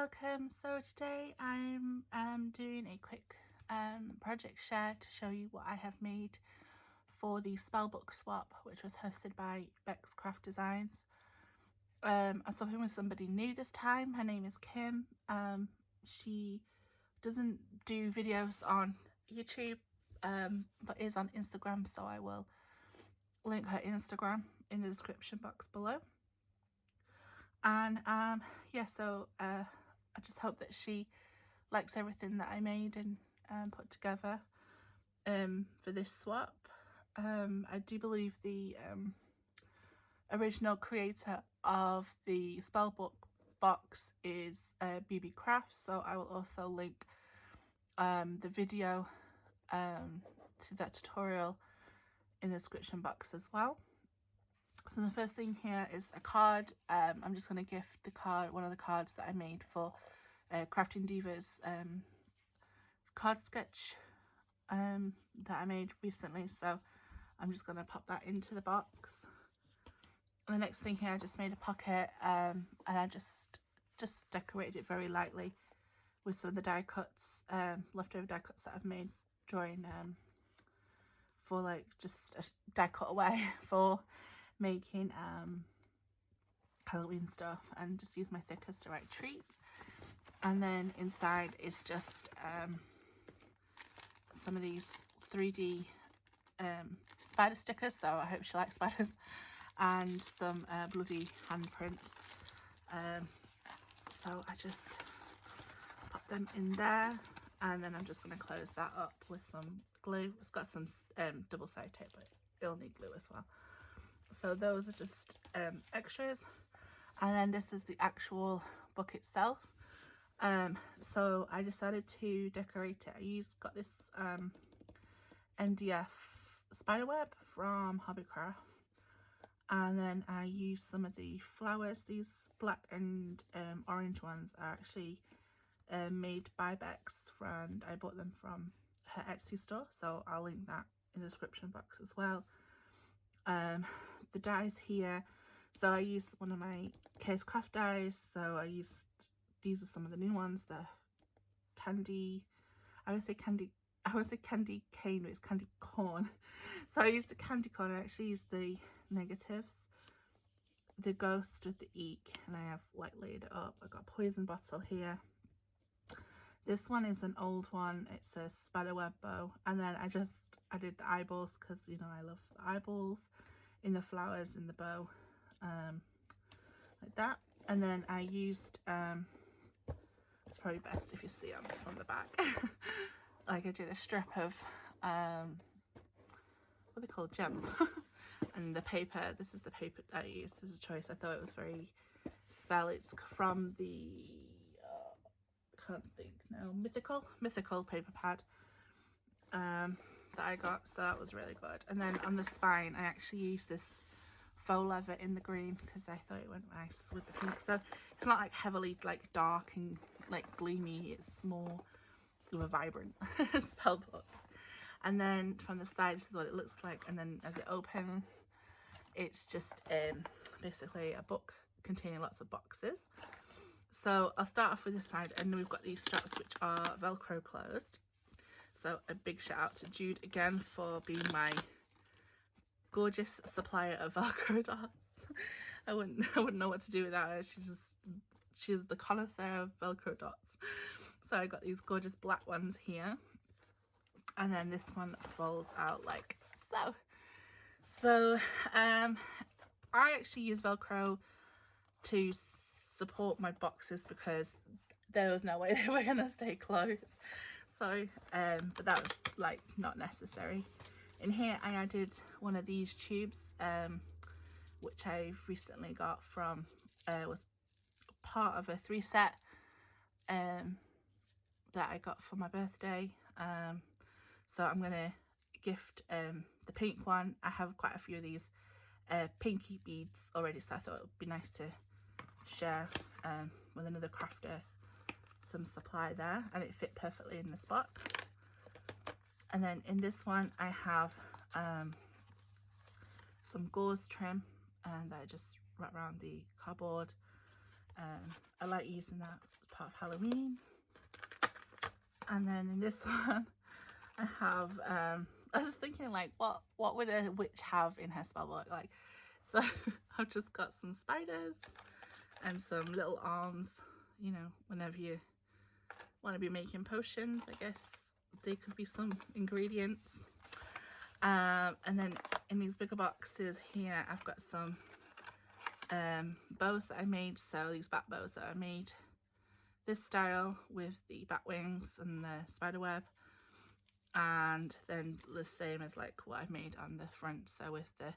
welcome. So today I'm doing a quick project share to show you what I have made for the SpellBook Swap, which was hosted by Beck's Craft Designs. I'm swapping with somebody new this time. Her name is Kim. She doesn't do videos on YouTube, but is on Instagram, so I will link her Instagram in the description box below. And yeah, so I just hope that she likes everything that I made and put together for this swap. I do believe the original creator of the spellbook box is BB Crafts, so I will also link the video to that tutorial in the description box as well. So the first thing here is a card. I'm just going to gift the card, one of the cards that I made for Crafting Divas card sketch that I made recently. So I'm just going to pop that into the box. And the next thing here, I just made a pocket and I just decorated it very lightly with some of the die cuts, leftover die cuts that I've made during for like just a die cut away for making Halloween stuff, and just use my thickest to write treat. And then inside is just some of these 3D spider stickers, so I hope she likes spiders, and some bloody handprints. So I just pop them in there, and then I'm just going to close that up with some glue. It's got some double-sided tape, but it'll need glue as well. So those are just extras, and then this is the actual book itself. So I decided to decorate it. Got this MDF spiderweb from Hobbycraft, and then I used some of the flowers. These black and orange ones are actually made by Bex, and I bought them from her Etsy store, so I'll link that in the description box as well. The dies here, so I used one of my Case Craft dies, so these are some of the new ones, the candy, I would say candy cane, but it's candy corn. So I used the candy corn. I actually used the negatives, the ghost with the eek, and I have like laid it up. I got a poison bottle here. This one is an old one. It's a spiderweb bow, and then I did the eyeballs because, you know, I love the eyeballs in the flowers in the bow, like that. And then I used it's probably best if you see them from the back. Like I did a strip of what are they called, gems. And the paper, this is the paper I used as a choice. I thought it was very spell. It's from the can't think now, mythical paper pad that I got, so that was really good. And then on the spine I actually used this faux leather in the green because I thought it went nice with the pink. So it's not like heavily like dark and like gloomy, it's more of a vibrant spell book. And then from the side, this is what it looks like, and then as it opens, it's just basically a book containing lots of boxes. So I'll start off with this side, and we've got these straps which are Velcro closed. So a big shout out to Jude again for being my gorgeous supplier of Velcro dots. I wouldn't know what to do without her. She's the connoisseur of Velcro dots. So I got these gorgeous black ones here, and then this one folds out like so. So I actually use Velcro to support my boxes because there was no way they were gonna stay closed. So but that was like not necessary. In here I added one of these tubes which I've recently got from was part of a 3-set that I got for my birthday. So I'm gonna gift the pink one. I have quite a few of these pinky beads already, so I thought it would be nice to share with another crafter some supply there, and it fit perfectly in this box. And then in this one I have some gauze trim that I just wrap around the cardboard. I like using that part of Halloween. And then in this one I have I was thinking like what would a witch have in her spell book, like, so I've just got some spiders and some little arms. You know, whenever you want to be making potions, I guess they could be some ingredients. And then in these bigger boxes here I've got some bows that I made. So these bat bows that I made this style with the bat wings and the spider web, and then the same as like what I've made on the front, so with the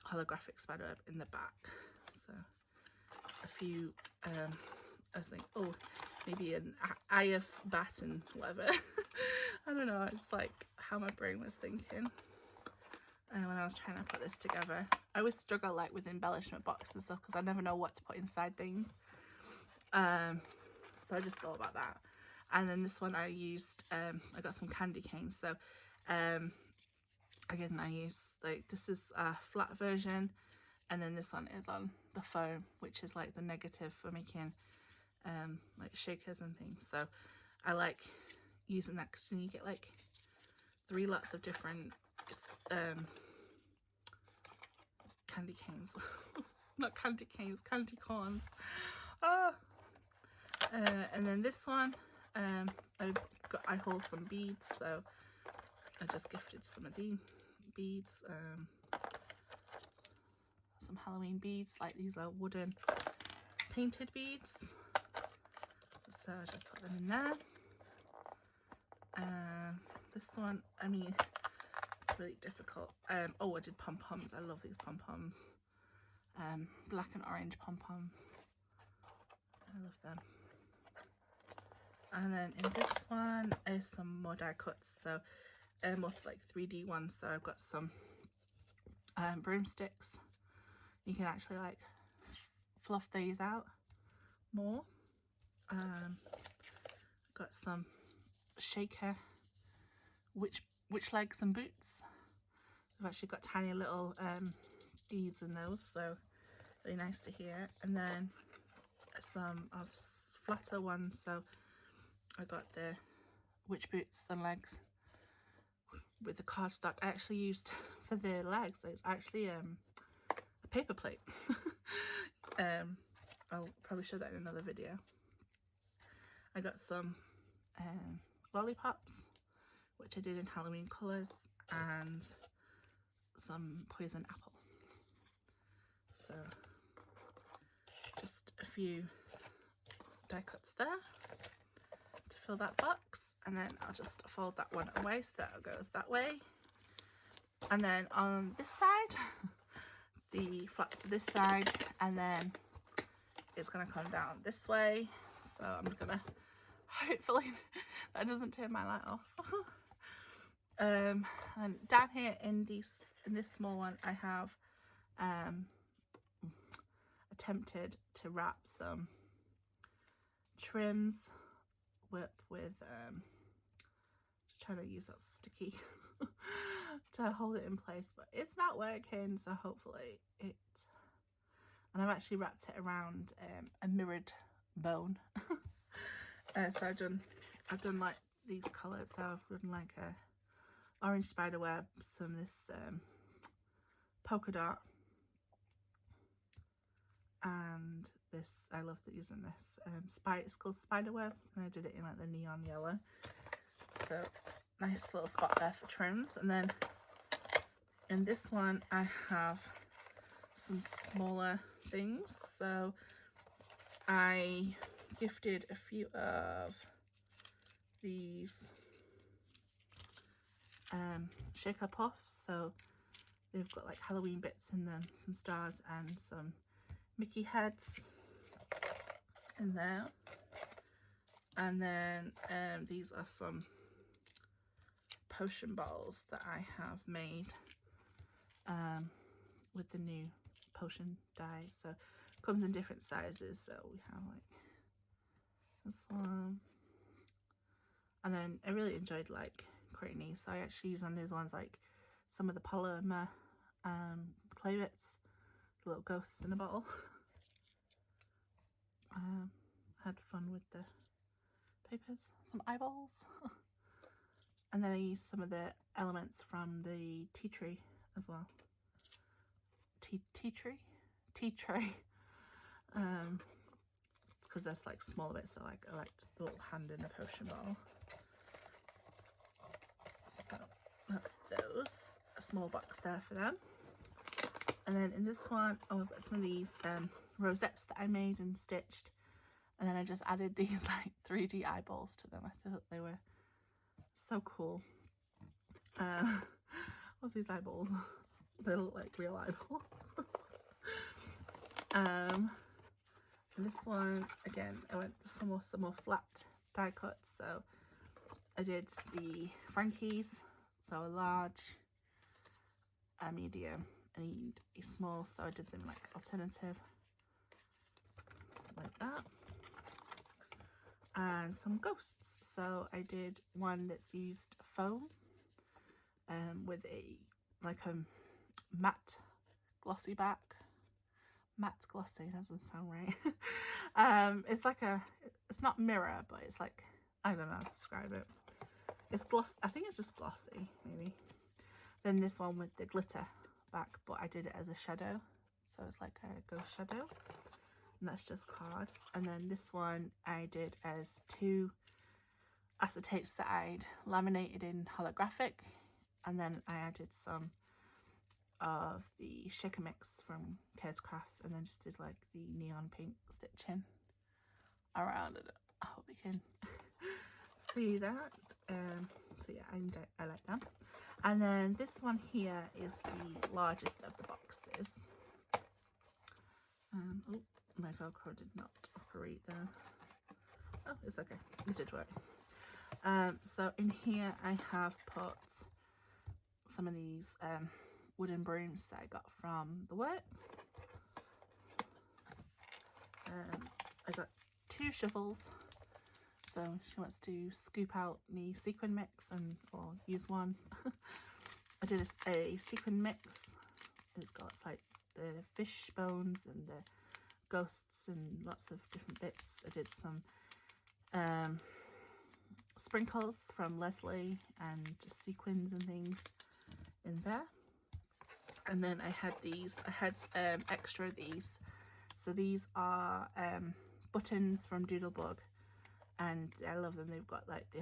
holographic spider web in the back. So a few I was thinking, oh, maybe an eye of bat and whatever. I don't know, it's like how my brain was thinking when I was trying to put this together. I always struggle like with embellishment boxes and stuff because I never know what to put inside things. So I just thought about that. And then this one I used, I got some candy canes. So again, I used, like, this is a flat version, and then this one is on the foam, which is like the negative for making like shakers and things. So I like using that because you get like 3 lots of different candy canes. Not candy canes, candy corns. And then this one, I hold some beads, so I just gifted some of the beads, some Halloween beads. Like, these are wooden painted beads, so I just put them in there. This one, I mean, it's really difficult. Oh, I did pom-poms. I love these pom-poms, black and orange pom-poms. I love them. And then in this one is some more die cuts, so with like 3D ones. So I've got some broomsticks. You can actually like fluff these out more. Got some shaker witch legs and boots. I've actually got tiny little beads in those, so really nice to hear. And then some of flatter ones, so I got the witch boots and legs with the cardstock I actually used for the legs. So it's actually a paper plate. I'll probably show that in another video. I got some lollipops, which I did in Halloween colours, and some poison apple. So just a few die cuts there to fill that box, and then I'll just fold that one away so that it goes that way. And then on this side, the flaps to this side, and then it's gonna come down this way. So I'm gonna, hopefully that doesn't turn my light off. And down here in this small one, I have attempted to wrap some trims with just trying to use that sticky to hold it in place, but it's not working, so hopefully it. And I've actually wrapped it around a mirrored bone. So I've done like these colours. So I've done like a orange spider web, some this polka dot, and this, I love using this it's called spider web, and I did it in like the neon yellow. So nice little spot there for trims. And then in this one I have some smaller things. So I gifted a few of these shaker puffs. So they've got like Halloween bits in them, some stars and some Mickey heads in there. And then these are some potion bottles that I have made with the new potion die. So it comes in different sizes. So we have like this one, and then I really enjoyed like creating these. So I actually use on these ones like some of the polymer clay bits, the little ghosts in a bottle. I had fun with the papers. Some eyeballs. And then I used some of the elements from the tea tree as well. Tea tree? Tea tray. Because there's like smaller bits, so like I liked the little hand in the potion bottle. So that's those. A small box there for them. And then in this one, oh, I've got some of these rosettes that I made and stitched. And then I just added these like 3D eyeballs to them. I thought they were so cool. Love these eyeballs. They look like real eyeballs. And this one, again, I went for some more flat die cuts. So I did the Frankies. So a large, a medium, and a small. So I did them like alternative, like that. And some ghosts. So I did one that's used foam with a matte glossy back. Matte glossy doesn't sound right. It's like it's not mirror, but it's like, I don't know how to describe it. It's gloss. I think it's just glossy, maybe. Then this one with the glitter back, but I did it as a shadow, so it's like a ghost shadow. And that's just card. And then this one I did as 2 acetates that I'd laminated in holographic, and then I added some of the shaker mix from Cares Crafts, and then just did like the neon pink stitching around it. I hope you can see that. So yeah, I like them. And then this one here is the largest of the boxes. Oh, my Velcro did not operate there. Oh, it's okay. It did work. So in here I have put some of these wooden brooms that I got from the works. I got 2 shovels. So she wants to scoop out the sequin mix or use one. I did a sequin mix. It's got like the fish bones and the ghosts and lots of different bits. I did some sprinkles from Leslie and just sequins and things in there. And then I had extra of these. So these are buttons from Doodlebug, and I love them. They've got like the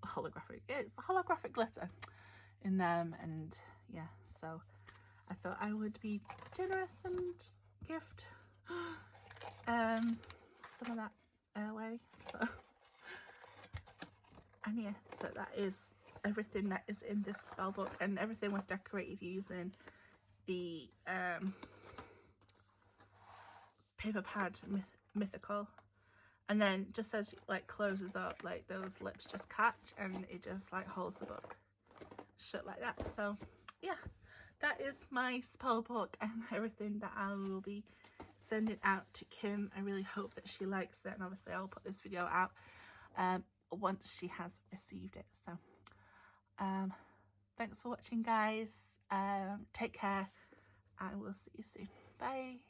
holographic, it's holographic glitter in them, and yeah, so I thought I would be generous and gift some of that away. So, and yeah, so that is everything that is in this spell book, and everything was decorated using the paper pad mythical. And then just as like closes up, like those lips just catch and it just like holds the book shut like that. So yeah, that is my spell book and everything that I will be sending out to Kim. I really hope that she likes it, and obviously I'll put this video out once she has received it. So thanks for watching, guys. Take care, and we'll see you soon. Bye.